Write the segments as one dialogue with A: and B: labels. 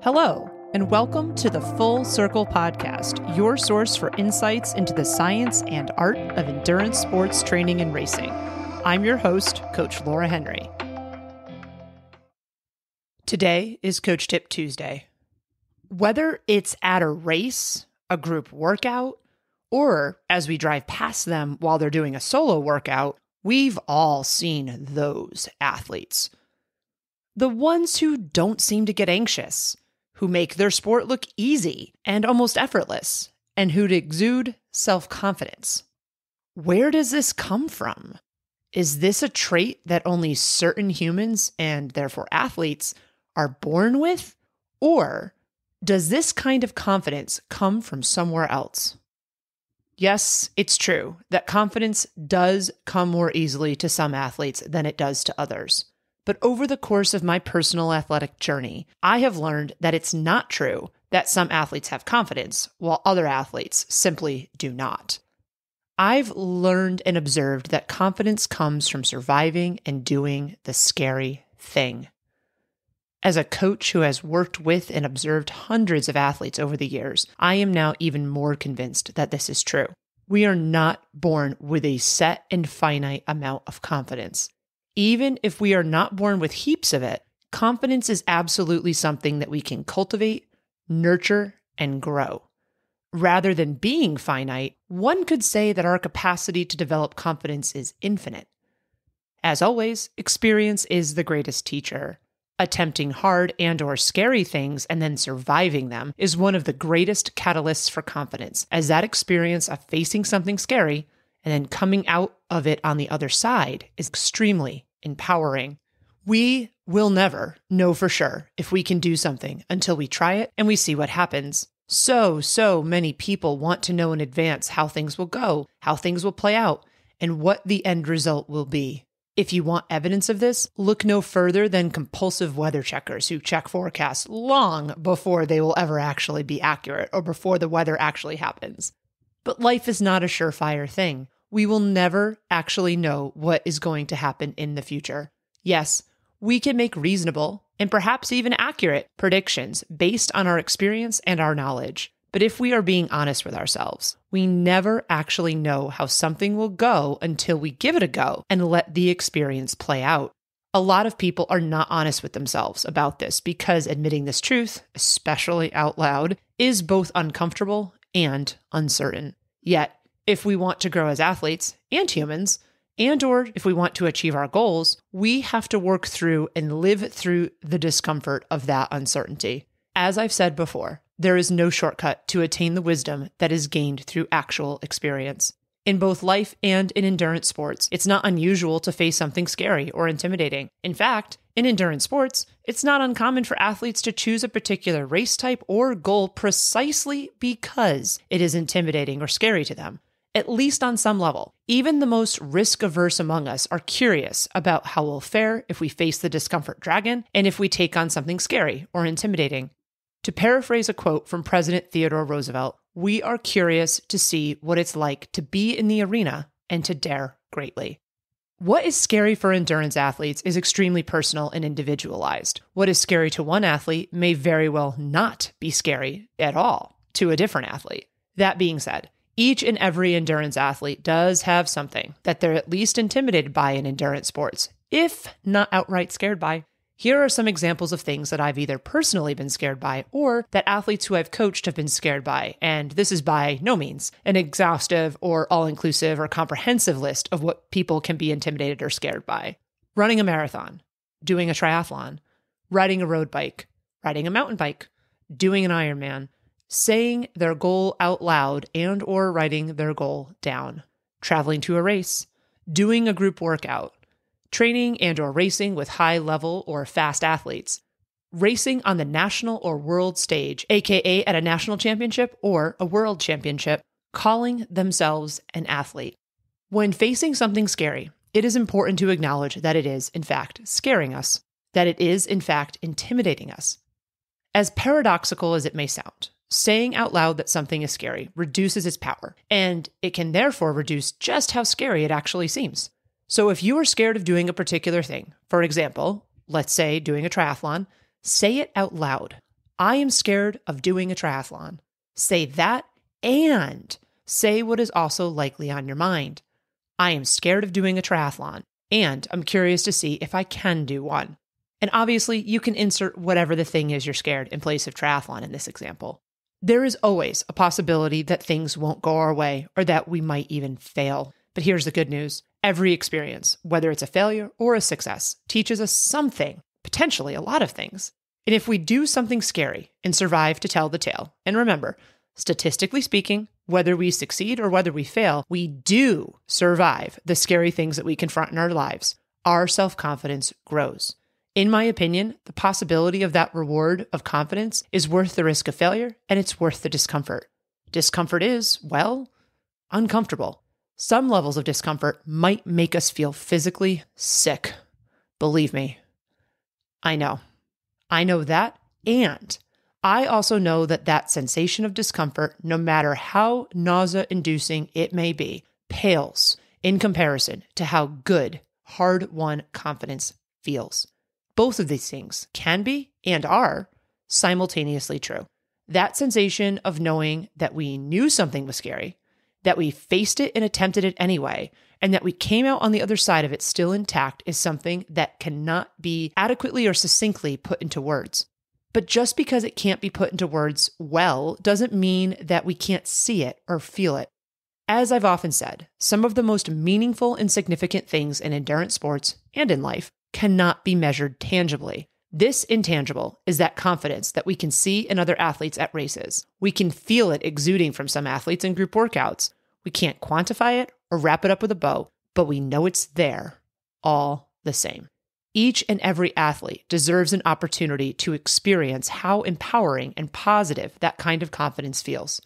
A: Hello, and welcome to the Full Circle Podcast, your source for insights into the science and art of endurance sports training and racing. I'm your host, Coach Laura Henry. Today is Coach Tip Tuesday. Whether it's at a race, a group workout, or as we drive past them while they're doing a solo workout, we've all seen those athletes. The ones who don't seem to get anxious, who make their sport look easy and almost effortless, and who exude self-confidence. Where does this come from? Is this a trait that only certain humans, and therefore athletes, are born with? Or does this kind of confidence come from somewhere else? Yes, it's true that confidence does come more easily to some athletes than it does to others. But over the course of my personal athletic journey, I have learned that it's not true that some athletes have confidence while other athletes simply do not. I've learned and observed that confidence comes from surviving and doing the scary thing. As a coach who has worked with and observed hundreds of athletes over the years, I am now even more convinced that this is true. We are not born with a set and finite amount of confidence. Even if we are not born with heaps of it, confidence is absolutely something that we can cultivate, nurture, and grow. Rather than being finite, one could say that our capacity to develop confidence is infinite. As always, experience is the greatest teacher. Attempting hard and/or scary things and then surviving them is one of the greatest catalysts for confidence, as that experience of facing something scary and then coming out of it on the other side is extremely empowering. We will never know for sure if we can do something until we try it and we see what happens. So many people want to know in advance how things will go, how things will play out, and what the end result will be. If you want evidence of this, look no further than compulsive weather checkers who check forecasts long before they will ever actually be accurate or before the weather actually happens. But life is not a surefire thing. We will never actually know what is going to happen in the future. Yes, we can make reasonable and perhaps even accurate predictions based on our experience and our knowledge. But if we are being honest with ourselves, we never actually know how something will go until we give it a go and let the experience play out. A lot of people are not honest with themselves about this because admitting this truth, especially out loud, is both uncomfortable and uncertain. Yet, if we want to grow as athletes and humans, and/or if we want to achieve our goals, we have to work through and live through the discomfort of that uncertainty. As I've said before, there is no shortcut to attain the wisdom that is gained through actual experience. In both life and in endurance sports, it's not unusual to face something scary or intimidating. In fact, in endurance sports, it's not uncommon for athletes to choose a particular race type or goal precisely because it is intimidating or scary to them. At least on some level, even the most risk-averse among us are curious about how we'll fare if we face the discomfort dragon and if we take on something scary or intimidating. To paraphrase a quote from President Theodore Roosevelt, we are curious to see what it's like to be in the arena and to dare greatly. What is scary for endurance athletes is extremely personal and individualized. What is scary to one athlete may very well not be scary at all to a different athlete. That being said, each and every endurance athlete does have something that they're at least intimidated by in endurance sports, if not outright scared by. Here are some examples of things that I've either personally been scared by or that athletes who I've coached have been scared by, and this is by no means an exhaustive or all-inclusive or comprehensive list of what people can be intimidated or scared by. Running a marathon, doing a triathlon, riding a road bike, riding a mountain bike, doing an Ironman, saying their goal out loud and/or writing their goal down, traveling to a race, doing a group workout, training and/or racing with high-level or fast athletes, racing on the national or world stage, aka at a national championship or a world championship, calling themselves an athlete. When facing something scary, it is important to acknowledge that it is, in fact, scaring us, that it is, in fact, intimidating us. As paradoxical as it may sound, saying out loud that something is scary reduces its power, and it can therefore reduce just how scary it actually seems. So if you are scared of doing a particular thing, for example, let's say doing a triathlon, say it out loud. I am scared of doing a triathlon. Say that and say what is also likely on your mind. I am scared of doing a triathlon, and I'm curious to see if I can do one. And obviously, you can insert whatever the thing is you're scared in place of triathlon in this example. There is always a possibility that things won't go our way or that we might even fail. But here's the good news. Every experience, whether it's a failure or a success, teaches us something, potentially a lot of things. And if we do something scary and survive to tell the tale, and remember, statistically speaking, whether we succeed or whether we fail, we do survive the scary things that we confront in our lives. Our self-confidence grows. In my opinion, the possibility of that reward of confidence is worth the risk of failure, and it's worth the discomfort. Discomfort is, well, uncomfortable. Some levels of discomfort might make us feel physically sick. Believe me. I know that, and I also know that sensation of discomfort, no matter how nausea-inducing it may be, pales in comparison to how good, hard-won confidence feels. Both of these things can be and are simultaneously true. That sensation of knowing that we knew something was scary, that we faced it and attempted it anyway, and that we came out on the other side of it still intact is something that cannot be adequately or succinctly put into words. But just because it can't be put into words well doesn't mean that we can't see it or feel it. As I've often said, some of the most meaningful and significant things in endurance sports and in life cannot be measured tangibly. This intangible is that confidence that we can see in other athletes at races. We can feel it exuding from some athletes in group workouts. We can't quantify it or wrap it up with a bow, but we know it's there all the same. Each and every athlete deserves an opportunity to experience how empowering and positive that kind of confidence feels.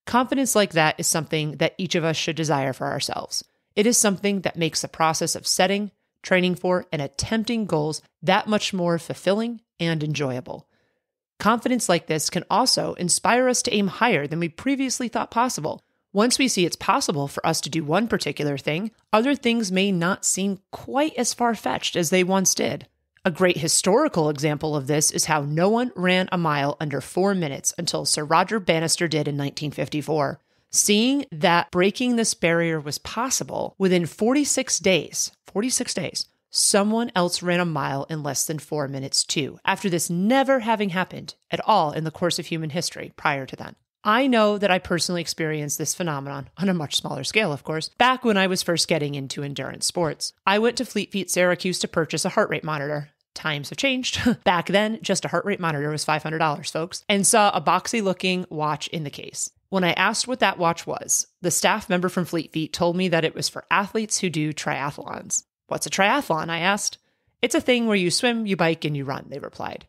A: Confidence like that is something that each of us should desire for ourselves. It is something that makes the process of setting, training for, and attempting goals that much more fulfilling and enjoyable. Confidence like this can also inspire us to aim higher than we previously thought possible. Once we see it's possible for us to do one particular thing, other things may not seem quite as far-fetched as they once did. A great historical example of this is how no one ran a mile under 4 minutes until Sir Roger Bannister did in 1954. Seeing that breaking this barrier was possible, within 46 days, someone else ran a mile in less than 4 minutes too, after this never having happened at all in the course of human history prior to then. I know that I personally experienced this phenomenon, on a much smaller scale, of course, back when I was first getting into endurance sports. I went to Fleet Feet Syracuse to purchase a heart rate monitor. Times have changed. Back then, just a heart rate monitor was $500, folks, and saw a boxy-looking watch in the case. When I asked what that watch was, the staff member from Fleet Feet told me that it was for athletes who do triathlons. What's a triathlon? I asked. It's a thing where you swim, you bike, and you run, they replied.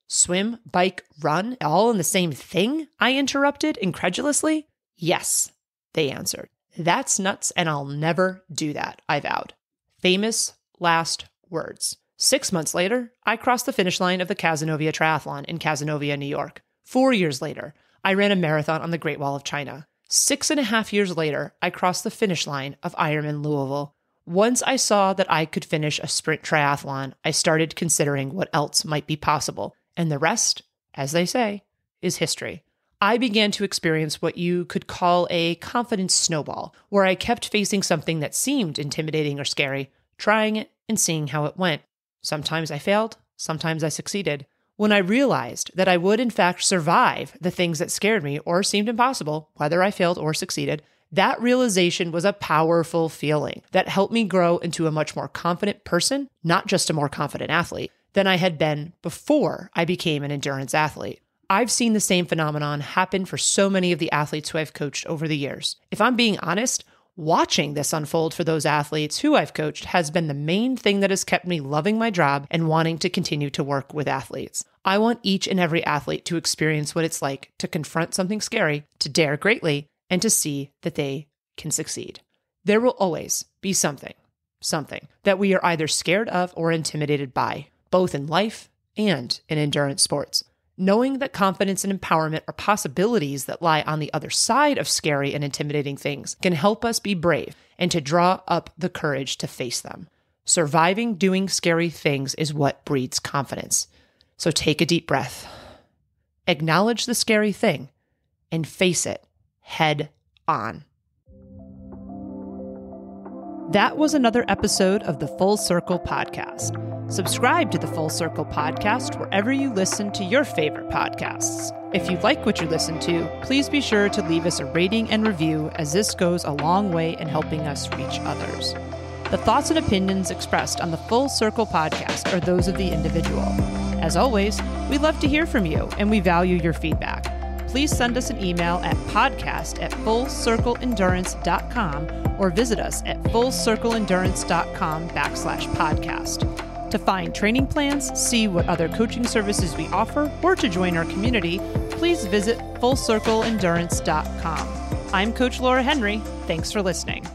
A: Swim, bike, run, all in the same thing? I interrupted incredulously. Yes, they answered. That's nuts, and I'll never do that, I vowed. Famous last words. 6 months later, I crossed the finish line of the Cazenovia Triathlon in Cazenovia, New York. 4 years later, I ran a marathon on the Great Wall of China. 6.5 years later, I crossed the finish line of Ironman Louisville. Once I saw that I could finish a sprint triathlon, I started considering what else might be possible. And the rest, as they say, is history. I began to experience what you could call a confidence snowball, where I kept facing something that seemed intimidating or scary, trying it and seeing how it went. Sometimes I failed, sometimes I succeeded. When I realized that I would in fact survive the things that scared me or seemed impossible, whether I failed or succeeded, that realization was a powerful feeling that helped me grow into a much more confident person, not just a more confident athlete, than I had been before I became an endurance athlete. I've seen the same phenomenon happen for so many of the athletes who I've coached over the years. If I'm being honest, watching this unfold for those athletes who I've coached has been the main thing that has kept me loving my job and wanting to continue to work with athletes. I want each and every athlete to experience what it's like to confront something scary, to dare greatly, and to see that they can succeed. There will always be something that we are either scared of or intimidated by, both in life and in endurance sports. Knowing that confidence and empowerment are possibilities that lie on the other side of scary and intimidating things can help us be brave and to draw up the courage to face them. Surviving doing scary things is what breeds confidence. So take a deep breath. acknowledge the scary thing, and face it head on. That was another episode of the Full Circle Podcast. Subscribe to the Full Circle Podcast wherever you listen to your favorite podcasts. If you like what you listen to, please be sure to leave us a rating and review, as this goes a long way in helping us reach others. The thoughts and opinions expressed on the Full Circle Podcast are those of the individual. As always, we love to hear from you and we value your feedback. Please send us an email at podcast@fullcircleendurance.com or visit us at fullcircleendurance.com/podcast. To find training plans, see what other coaching services we offer, or to join our community, please visit fullcircleendurance.com. I'm Coach Laura Henry. Thanks for listening.